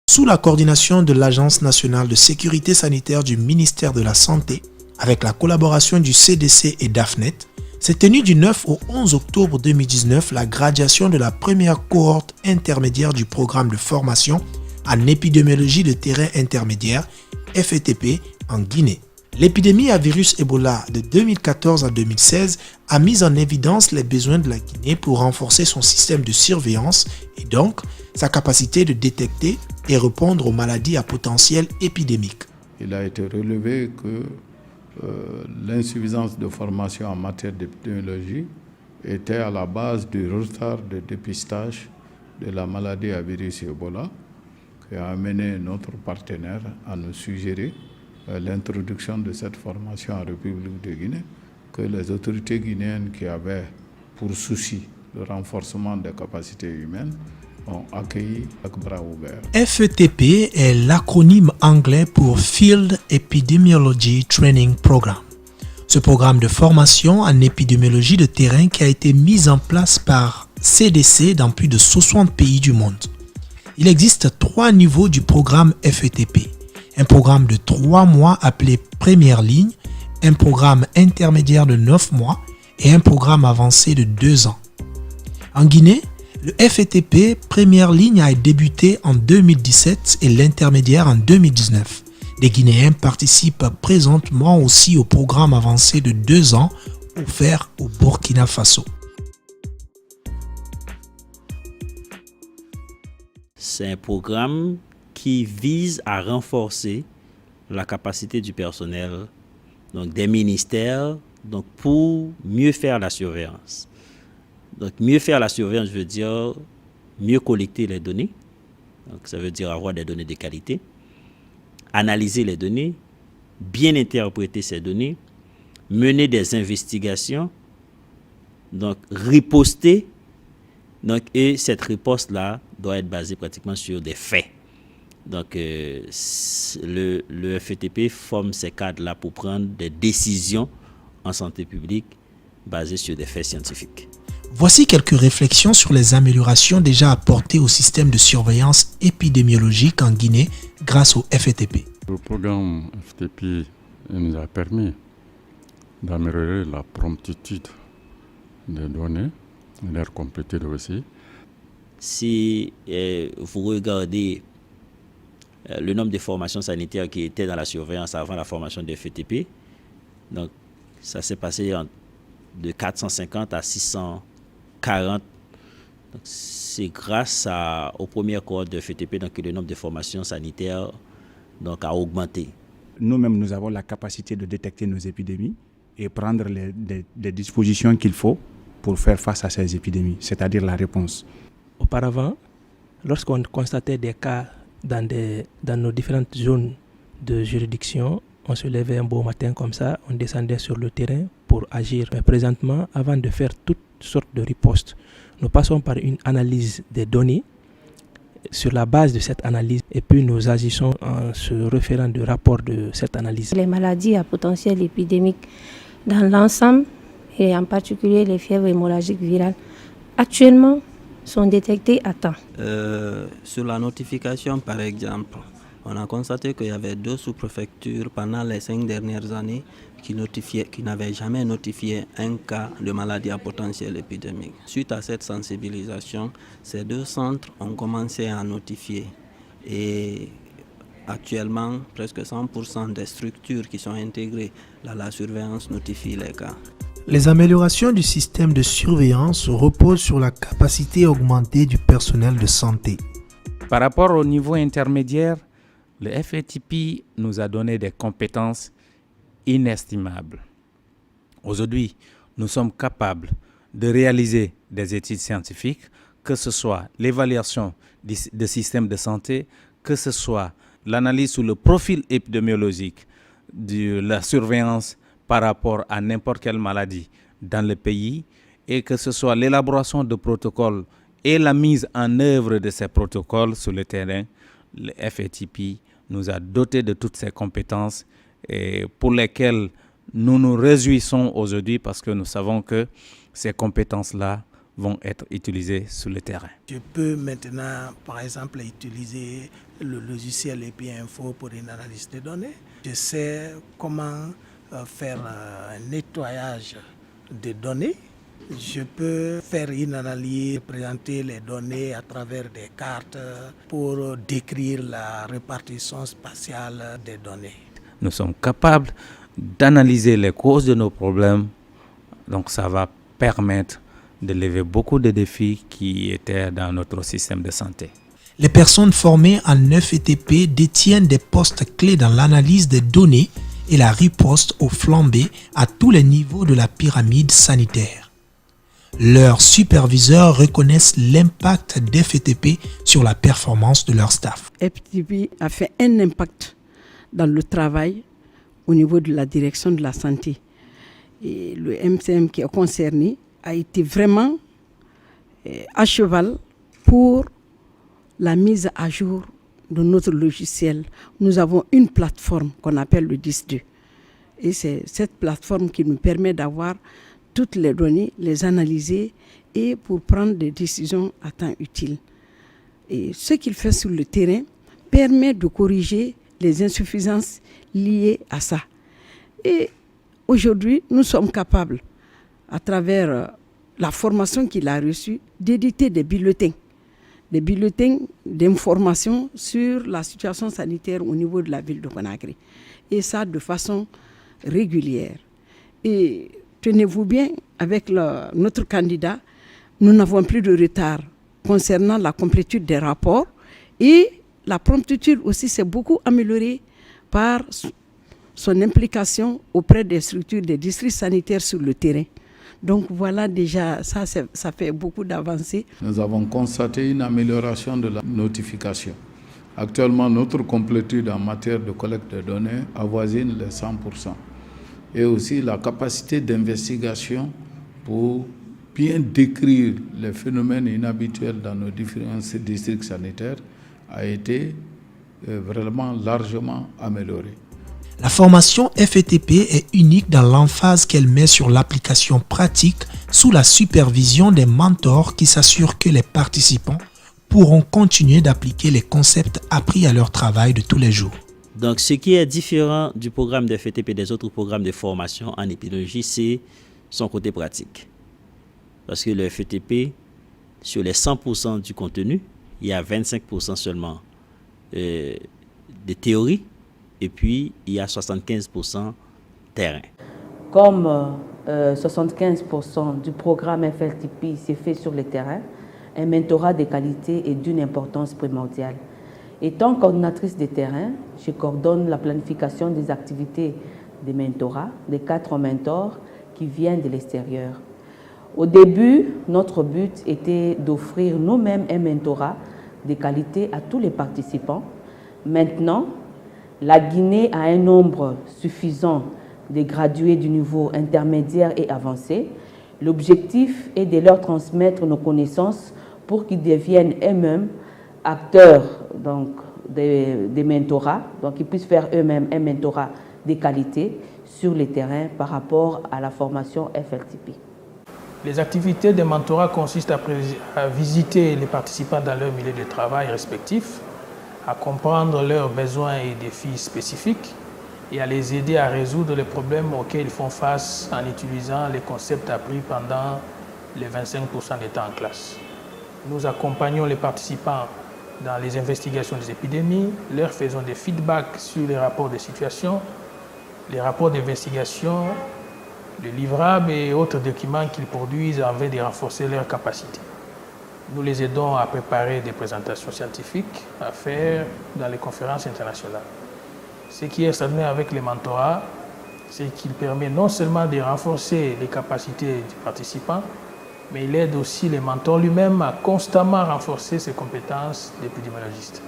Sous la coordination de l'Agence nationale de sécurité sanitaire du ministère de la Santé, avec la collaboration du CDC et d'AFNET, s'est tenue du 9 au 11 octobre 2019 la graduation de la première cohorte intermédiaire du programme de formation en épidémiologie de terrain intermédiaire, FETP, en Guinée. L'épidémie à virus Ebola de 2014 à 2016 a mis en évidence les besoins de la Guinée pour renforcer son système de surveillance et donc sa capacité de détecter et répondre aux maladies à potentiel épidémique. Il a été relevé que l'insuffisance de formation en matière d'épidémiologie était à la base du retard de dépistage de la maladie à virus Ebola, qui a amené notre partenaire à nous suggérer l'introduction de cette formation en République de Guinée, que les autorités guinéennes qui avaient pour souci le renforcement des capacités humaines ont accueilli avec bras ouverts. FETP est l'acronyme anglais pour Field Epidemiology Training Program. Ce programme de formation en épidémiologie de terrain qui a été mis en place par CDC dans plus de 60 pays du monde. Il existe 3 niveaux du programme FETP. Un programme de 3 mois appelé Première Ligne, un programme intermédiaire de 9 mois et un programme avancé de 2 ans. En Guinée, le FETP Première Ligne a débuté en 2017 et l'intermédiaire en 2019. Les Guinéens participent présentement aussi au programme avancé de 2 ans offert au Burkina Faso. C'est un programme qui vise à renforcer la capacité du personnel, donc des ministères, donc pour mieux faire la surveillance. Donc mieux faire la surveillance veut dire mieux collecter les données, donc ça veut dire avoir des données de qualité, analyser les données, bien interpréter ces données, mener des investigations, donc riposter, donc, et cette riposte-là doit être basée pratiquement sur des faits. Donc, le FETP forme ces cadres-là pour prendre des décisions en santé publique basées sur des faits scientifiques. Voici quelques réflexions sur les améliorations déjà apportées au système de surveillance épidémiologique en Guinée grâce au FETP. Le programme FETP nous a permis d'améliorer la promptitude des données et leur compléter aussi. Si vous regardez le nombre de formations sanitaires qui étaient dans la surveillance avant la formation de FETP, donc ça s'est passé de 450 à 640. Donc, c'est grâce aux premières cohortes de FETP donc, que le nombre de formations sanitaires donc, a augmenté. Nous-mêmes, nous avons la capacité de détecter nos épidémies et prendre les dispositions qu'il faut pour faire face à ces épidémies, c'est-à-dire la réponse. Auparavant, lorsqu'on constatait des cas dans nos différentes zones de juridiction, on se levait un beau matin comme ça, on descendait sur le terrain pour agir. Mais présentement, avant de faire toutes sortes de ripostes, nous passons par une analyse des données. Sur la base de cette analyse, et puis nous agissons en se référant du rapport de cette analyse. Les maladies à potentiel épidémique dans l'ensemble, et en particulier les fièvres hémorragiques virales, actuellement sont détectées à temps. Sur la notification, par exemple, on a constaté qu'il y avait 2 sous-préfectures pendant les 5 dernières années qui n'avaient jamais notifié un cas de maladie à potentiel épidémique. Suite à cette sensibilisation, ces 2 centres ont commencé à notifier. Et actuellement, presque 100% des structures qui sont intégrées dans la surveillance notifient les cas. Les améliorations du système de surveillance reposent sur la capacité augmentée du personnel de santé. Par rapport au niveau intermédiaire, le FETP nous a donné des compétences inestimables. Aujourd'hui, nous sommes capables de réaliser des études scientifiques, que ce soit l'évaluation des systèmes de santé, que ce soit l'analyse sur le profil épidémiologique de la surveillance par rapport à n'importe quelle maladie dans le pays, et que ce soit l'élaboration de protocoles et la mise en œuvre de ces protocoles sur le terrain. Le FETP nous a dotés de toutes ces compétences et pour lesquelles nous nous réjouissons aujourd'hui parce que nous savons que ces compétences-là vont être utilisés sur le terrain. Je peux maintenant, par exemple, utiliser le logiciel EpiInfo pour une analyse de données. Je sais comment faire un nettoyage des données. Je peux faire une analyse, présenter les données à travers des cartes pour décrire la répartition spatiale des données. Nous sommes capables d'analyser les causes de nos problèmes, donc ça va permettre de lever beaucoup de défis qui étaient dans notre système de santé. Les personnes formées en FETP détiennent des postes clés dans l'analyse des données et la riposte aux flambées à tous les niveaux de la pyramide sanitaire. Leurs superviseurs reconnaissent l'impact d'FETP sur la performance de leur staff. FETP a fait un impact dans le travail au niveau de la direction de la santé. Et le MCM qui est concerné a été vraiment à cheval pour la mise à jour de notre logiciel. Nous avons une plateforme qu'on appelle le DIS2. Et c'est cette plateforme qui nous permet d'avoir toutes les données, les analyser et pour prendre des décisions à temps utile. Et ce qu'il fait sur le terrain permet de corriger les insuffisances liées à ça. Et aujourd'hui, nous sommes capables, à travers la formation qu'il a reçue, d'éditer des bulletins d'information sur la situation sanitaire au niveau de la ville de Conakry. Et ça de façon régulière. Et tenez-vous bien, avec notre candidat, nous n'avons plus de retard concernant la complétude des rapports et la promptitude aussi s'est beaucoup améliorée par son implication auprès des structures des districts sanitaires sur le terrain. Donc voilà déjà, ça fait beaucoup d'avancées. Nous avons constaté une amélioration de la notification. Actuellement, notre complétude en matière de collecte de données avoisine les 100%. Et aussi la capacité d'investigation pour bien décrire les phénomènes inhabituels dans nos différents districts sanitaires a été vraiment largement améliorée. La formation FETP est unique dans l'emphase qu'elle met sur l'application pratique sous la supervision des mentors qui s'assurent que les participants pourront continuer d'appliquer les concepts appris à leur travail de tous les jours. Donc, ce qui est différent du programme de FETP des autres programmes de formation en épidémiologie, c'est son côté pratique. Parce que le FETP, sur les 100% du contenu, il y a 25% seulement de théorie et puis il y a 75% terrain. Comme 75% du programme FLTP s'est fait sur le terrain, un mentorat de qualité est d'une importance primordiale. Étant coordinatrice de terrain, je coordonne la planification des activités de mentorat des 4 mentors qui viennent de l'extérieur. Au début, notre but était d'offrir nous-mêmes un mentorat de qualité à tous les participants. Maintenant, la Guinée a un nombre suffisant de gradués du niveau intermédiaire et avancé. L'objectif est de leur transmettre nos connaissances pour qu'ils deviennent eux-mêmes acteurs donc, des mentorats, donc ils puissent faire eux-mêmes un mentorat de qualité sur le terrain par rapport à la formation FLTP. Les activités de mentorat consistent à visiter les participants dans leur milieu de travail respectif, à comprendre leurs besoins et défis spécifiques et à les aider à résoudre les problèmes auxquels ils font face en utilisant les concepts appris pendant les 25% des temps en classe. Nous accompagnons les participants dans les investigations des épidémies, leur faisons des feedbacks sur les rapports de situation, les rapports d'investigation, les livrables et autres documents qu'ils produisent en vue de renforcer leurs capacités. Nous les aidons à préparer des présentations scientifiques à faire dans les conférences internationales. Ce qui est extraordinaire avec les mentorats, c'est qu'il permet non seulement de renforcer les capacités du participant, mais il aide aussi les mentors lui-même à constamment renforcer ses compétences d'épidémiologiste.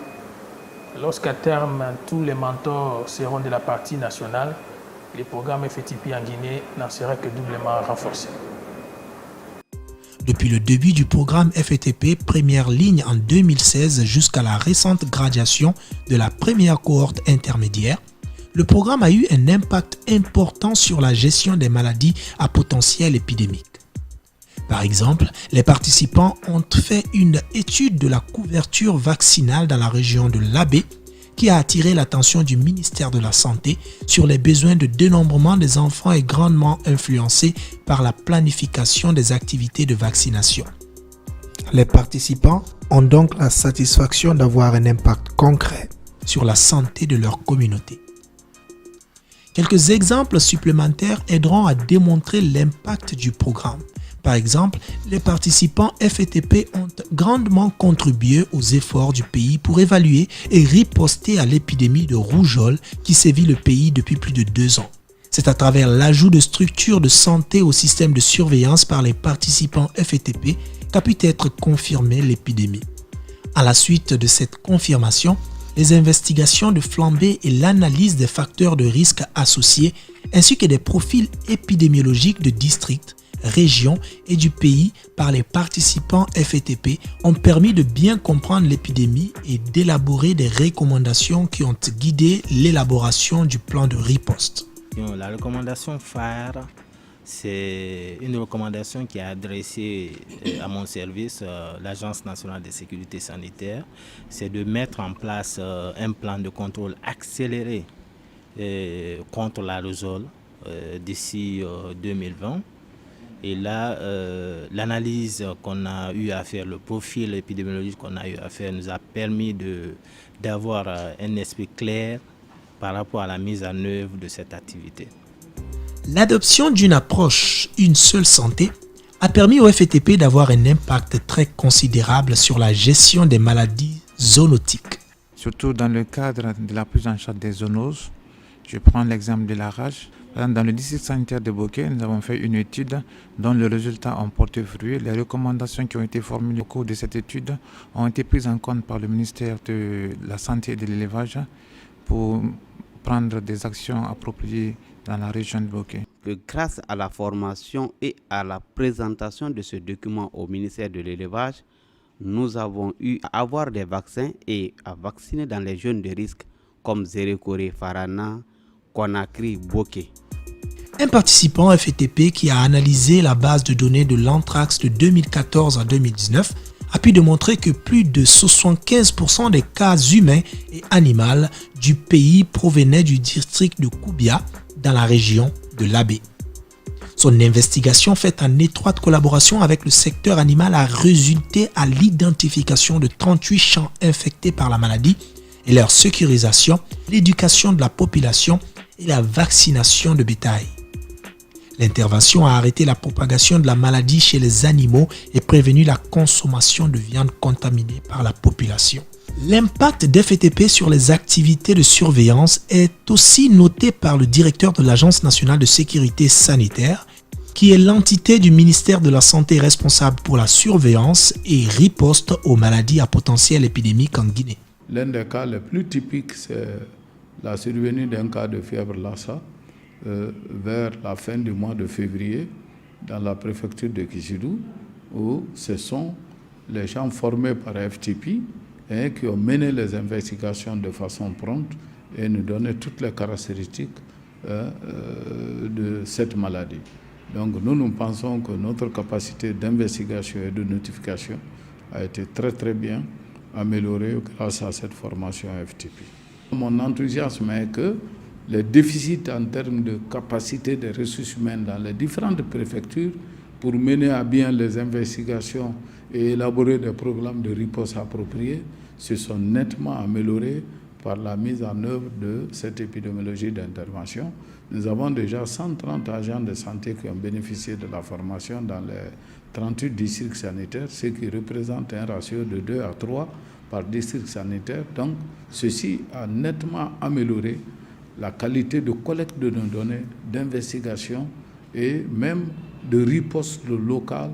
Lorsqu'à terme, tous les mentors seront de la partie nationale, le programme FETP en Guinée n'en sera que doublement renforcé. Depuis le début du programme FETP première ligne en 2016 jusqu'à la récente graduation de la première cohorte intermédiaire, le programme a eu un impact important sur la gestion des maladies à potentiel épidémique. Par exemple, les participants ont fait une étude de la couverture vaccinale dans la région de l'Abé qui a attiré l'attention du ministère de la Santé sur les besoins de dénombrement des enfants et grandement influencés par la planification des activités de vaccination. Les participants ont donc la satisfaction d'avoir un impact concret sur la santé de leur communauté. Quelques exemples supplémentaires aideront à démontrer l'impact du programme. Par exemple, les participants FETP ont grandement contribué aux efforts du pays pour évaluer et riposter à l'épidémie de rougeole qui sévit le pays depuis plus de 2 ans. C'est à travers l'ajout de structures de santé au système de surveillance par les participants FETP qu'a pu être confirmée l'épidémie. À la suite de cette confirmation, les investigations de flambée et l'analyse des facteurs de risque associés, ainsi que des profils épidémiologiques de districts, régions et du pays par les participants FETP ont permis de bien comprendre l'épidémie et d'élaborer des recommandations qui ont guidé l'élaboration du plan de riposte. La recommandation phare, c'est une recommandation qui est adressée à mon service, l'Agence nationale de sécurité sanitaire. C'est de mettre en place un plan de contrôle accéléré contre la rougeole d'ici 2020. Et là, l'analyse qu'on a eu à faire, le profil épidémiologique qu'on a eu à faire nous a permis d'avoir un esprit clair par rapport à la mise en œuvre de cette activité. L'adoption d'une approche une seule santé a permis au FETP d'avoir un impact très considérable sur la gestion des maladies zoonotiques. Surtout dans le cadre de la prise en charge des zoonoses, je prends l'exemple de la rage. Dans le district sanitaire de Bokeh, nous avons fait une étude dont les résultats ont porté fruit. Les recommandations qui ont été formulées au cours de cette étude ont été prises en compte par le ministère de la Santé et de l'Élevage pour prendre des actions appropriées dans la région de Bokeh. Grâce à la formation et à la présentation de ce document au ministère de l'Élevage, nous avons eu à avoir des vaccins et à vacciner dans les zones de risque comme Zérékoré, Farana, Conakry, Bokeh. Un participant FETP qui a analysé la base de données de l'anthrax de 2014 à 2019 a pu démontrer que plus de 75% des cas humains et animaux du pays provenaient du district de Koubia dans la région de l'Abé. Son investigation faite en étroite collaboration avec le secteur animal a résulté à l'identification de 38 champs infectés par la maladie et leur sécurisation, l'éducation de la population et la vaccination de bétail. L'intervention a arrêté la propagation de la maladie chez les animaux et prévenu la consommation de viande contaminée par la population. L'impact des FETP sur les activités de surveillance est aussi noté par le directeur de l'Agence nationale de sécurité sanitaire, qui est l'entité du ministère de la Santé responsable pour la surveillance et riposte aux maladies à potentiel épidémique en Guinée. L'un des cas les plus typiques, c'est la survenue d'un cas de fièvre Lassa vers la fin du mois de février dans la préfecture de Kisidou, où ce sont les gens formés par FTP qui ont mené les investigations de façon prompte et nous donné toutes les caractéristiques de cette maladie. Donc nous pensons que notre capacité d'investigation et de notification a été très bien améliorée grâce à cette formation FTP. Mon enthousiasme est que les déficits en termes de capacité des ressources humaines dans les différentes préfectures pour mener à bien les investigations et élaborer des programmes de riposte appropriés se sont nettement améliorés par la mise en œuvre de cette épidémiologie d'intervention. Nous avons déjà 130 agents de santé qui ont bénéficié de la formation dans les 38 districts sanitaires, ce qui représente un ratio de 2 à 3 par district sanitaire. Donc, ceci a nettement amélioré la qualité de collecte de nos données, d'investigation et même de riposte locale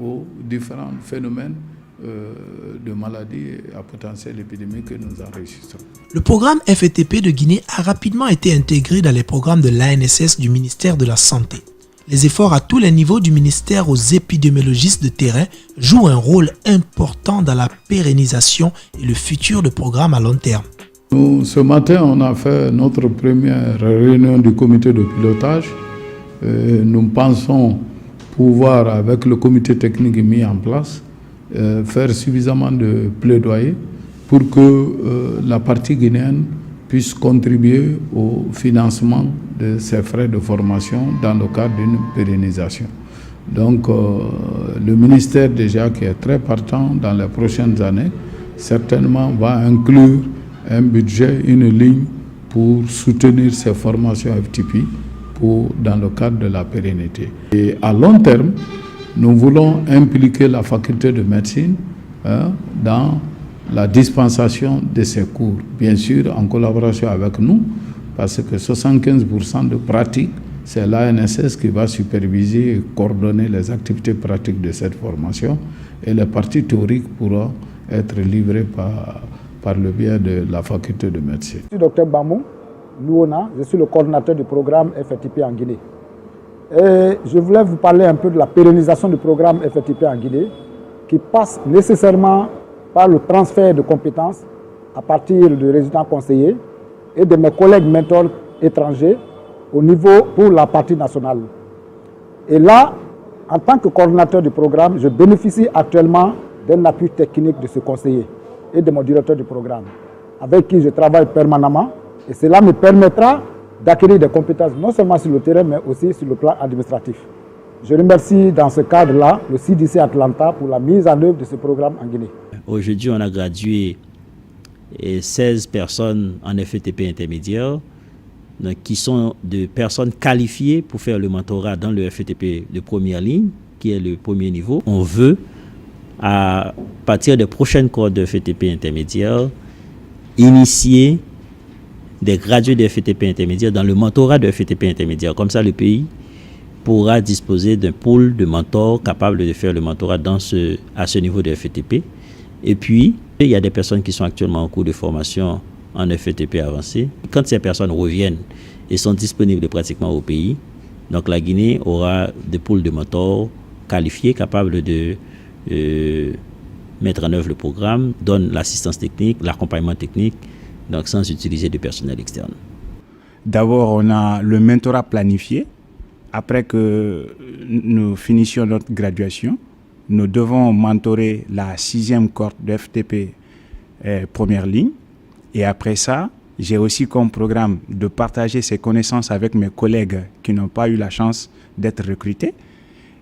aux différents phénomènes de maladies à potentiel épidémique que nous enregistrons. Le programme FETP de Guinée a rapidement été intégré dans les programmes de l'ANSS du ministère de la Santé. Les efforts à tous les niveaux du ministère aux épidémiologistes de terrain jouent un rôle important dans la pérennisation et le futur de programmes à long terme. Ce matin, on a fait notre première réunion du comité de pilotage. Nous pensons pouvoir, avec le comité technique mis en place, faire suffisamment de plaidoyer pour que la partie guinéenne puisse contribuer au financement de ces frais de formation dans le cadre d'une pérennisation. Donc le ministère déjà qui est très partant dans les prochaines années, certainement va inclure un budget, une ligne pour soutenir ces formations FTP dans le cadre de la pérennité. Et à long terme, nous voulons impliquer la faculté de médecine dans la dispensation de ces cours, bien sûr en collaboration avec nous, parce que 75% de pratique, c'est l'ANSS qui va superviser et coordonner les activités pratiques de cette formation, et les parties théoriques pourront être livrées par le biais de la faculté de médecine. Je suis Dr Bamou Louona, je suis le coordinateur du programme FRTP en Guinée. Et je voulais vous parler un peu de la pérennisation du programme FRTP en Guinée, qui passe nécessairement par le transfert de compétences à partir de résidents conseillers et de mes collègues mentors étrangers au niveau pour la partie nationale. Et là, en tant que coordinateur du programme, je bénéficie actuellement d'un appui technique de ce conseiller et de mon directeur du programme, avec qui je travaille permanemment, et cela me permettra d'acquérir des compétences non seulement sur le terrain, mais aussi sur le plan administratif. Je remercie dans ce cadre-là le CDC Atlanta pour la mise en œuvre de ce programme en Guinée. Aujourd'hui, on a gradué 16 personnes en FETP intermédiaire, donc, qui sont de personnes qualifiées pour faire le mentorat dans le FETP de première ligne, qui est le premier niveau. On veut, à partir des prochaines cohortes de FETP intermédiaire, initier des gradués de FETP intermédiaire dans le mentorat de FETP intermédiaire. Comme ça, le pays pourra disposer d'un pool de mentors capables de faire le mentorat à ce niveau de FETP. Et puis, il y a des personnes qui sont actuellement en cours de formation en FETP avancé. Quand ces personnes reviennent et sont disponibles pratiquement au pays, donc la Guinée aura des pools de mentors qualifiés, capables de mettre en œuvre le programme, donne l'assistance technique, l'accompagnement technique, donc sans utiliser de personnel externe. D'abord, on a le mentorat planifié. Après que nous finissions notre graduation, nous devons mentorer la 6e cohorte de FTP première ligne. Et après ça, j'ai aussi comme programme de partager ces connaissances avec mes collègues qui n'ont pas eu la chance d'être recrutés.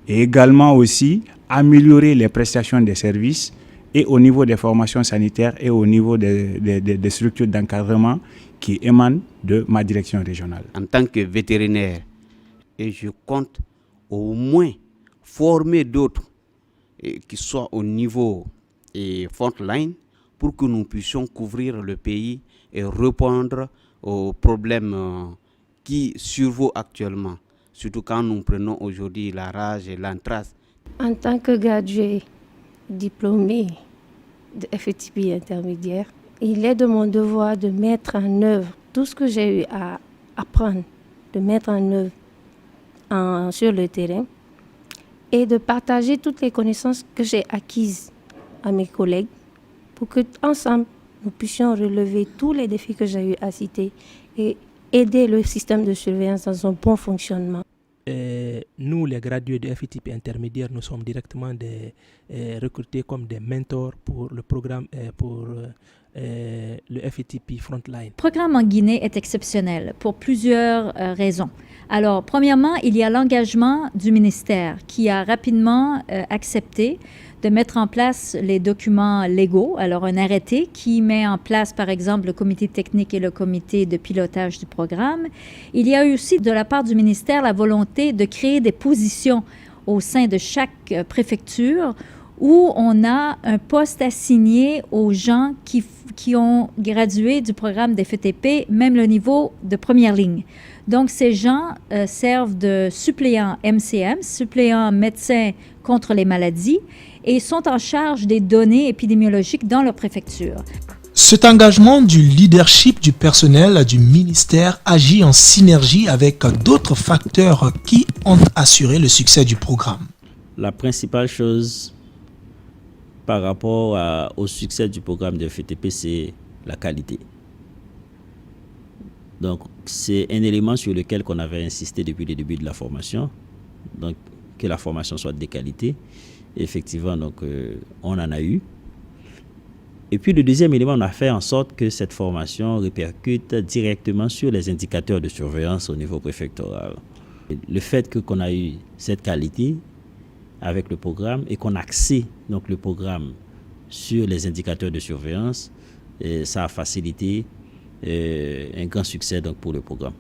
Et également aussi améliorer les prestations des services et au niveau des formations sanitaires et au niveau des structures d'encadrement qui émanent de ma direction régionale. En tant que vétérinaire, et je compte au moins former d'autres qui soient au niveau frontline pour que nous puissions couvrir le pays et répondre aux problèmes qui survolent actuellement, surtout quand nous prenons aujourd'hui la rage et l'anthrace. En tant que gradué diplômé de FETP intermédiaire, il est de mon devoir de mettre en œuvre tout ce que j'ai eu à apprendre, de mettre en œuvre sur le terrain et de partager toutes les connaissances que j'ai acquises à mes collègues pour que ensemble nous puissions relever tous les défis que j'ai eu à citer et aider le système de surveillance dans son bon fonctionnement. Nous, les gradués de FETP intermédiaire, nous sommes directement recrutés comme des mentors pour le programme, pour le FETP Frontline. Le programme en Guinée est exceptionnel pour plusieurs raisons. Alors, premièrement, il y a l'engagement du ministère qui a rapidement accepté de mettre en place les documents légaux. Alors, un arrêté qui met en place, par exemple, le comité technique et le comité de pilotage du programme. Il y a eu aussi, de la part du ministère, la volonté de créer des positions au sein de chaque préfecture où on a un poste assigné aux gens qui ont gradué du programme des FETP, même le niveau de première ligne. Donc, ces gens servent de suppléants MCM, suppléants médecins contre les maladies, et sont en charge des données épidémiologiques dans leur préfecture. Cet engagement du leadership du personnel du ministère agit en synergie avec d'autres facteurs qui ont assuré le succès du programme. La principale chose par rapport au succès du programme de FETP, c'est la qualité. Donc, c'est un élément sur lequel on avait insisté depuis le début de la formation. Donc, que la formation soit de qualité. Et effectivement, donc, on en a eu. Et puis le deuxième élément, on a fait en sorte que cette formation répercute directement sur les indicateurs de surveillance au niveau préfectoral. Le fait qu'on a eu cette qualité avec le programme et qu'on a axé donc, le programme sur les indicateurs de surveillance, ça a facilité un grand succès donc, pour le programme.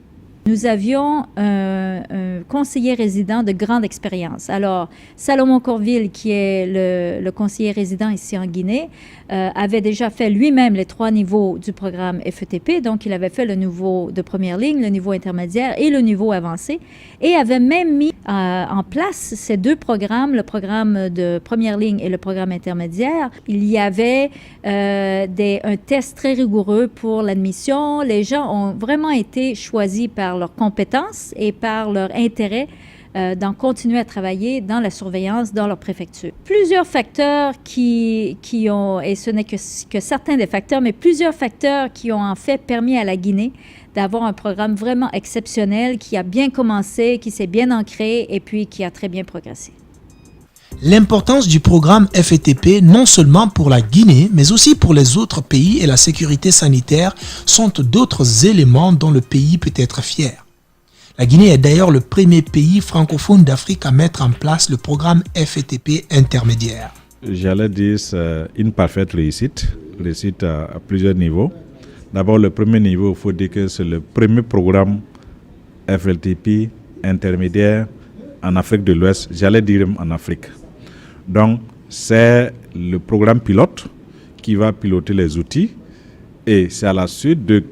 Nous avions un conseiller résident de grande expérience. Alors, Salomon Corville, qui est le conseiller résident ici en Guinée, avait déjà fait lui-même les 3 niveaux du programme FETP. Donc, il avait fait le niveau de première ligne, le niveau intermédiaire et le niveau avancé, et avait même mis en place ces 2 programmes, le programme de première ligne et le programme intermédiaire. Il y avait un test très rigoureux pour l'admission. Les gens ont vraiment été choisis par leurs compétences et par leur intérêt d'en continuer à travailler dans la surveillance dans leur préfecture. Plusieurs facteurs qui ont, et ce n'est que certains des facteurs, mais plusieurs facteurs qui ont en fait permis à la Guinée d'avoir un programme vraiment exceptionnel qui a bien commencé, qui s'est bien ancré et puis qui a très bien progressé. L'importance du programme FETP, non seulement pour la Guinée, mais aussi pour les autres pays et la sécurité sanitaire, sont d'autres éléments dont le pays peut être fier. La Guinée est d'ailleurs le premier pays francophone d'Afrique à mettre en place le programme FETP intermédiaire. J'allais dire c'est une parfaite réussite à plusieurs niveaux. D'abord, le premier niveau, il faut dire que c'est le premier programme FLTP intermédiaire en Afrique de l'Ouest, j'allais dire en Afrique. Donc, c'est le programme pilote qui va piloter les outils et c'est à la suite de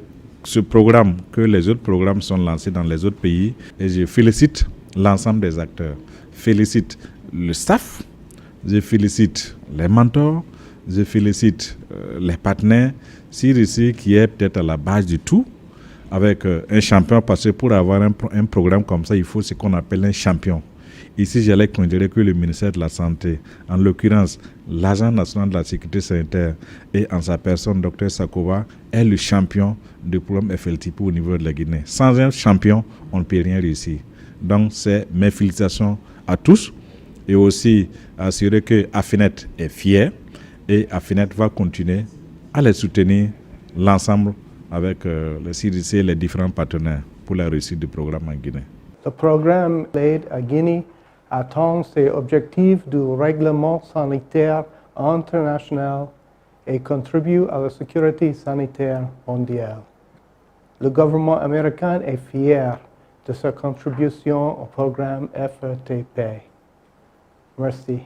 ce programme que les autres programmes sont lancés dans les autres pays et je félicite l'ensemble des acteurs. Félicite le staff, je félicite les mentors, je félicite les partenaires, CIRICI qui est peut-être à la base du tout avec un champion parce que pour avoir un programme comme ça, il faut ce qu'on appelle un champion. Ici, j'allais considérer que le ministère de la Santé, en l'occurrence l'Agence nationale de la sécurité sanitaire et en sa personne, Dr Sakova, est le champion du programme FLTP au niveau de la Guinée. Sans un champion, on ne peut rien réussir. Donc, c'est mes félicitations à tous et aussi assurer que Affinet est fier et Affinet va continuer à les soutenir l'ensemble avec le CDC et les différents partenaires pour la réussite du programme en Guinée. Le programme L'aide à Guinée atteint ses objectifs du règlement sanitaire international et contribue à la sécurité sanitaire mondiale. Le gouvernement américain est fier de sa contribution au programme FETP. Merci.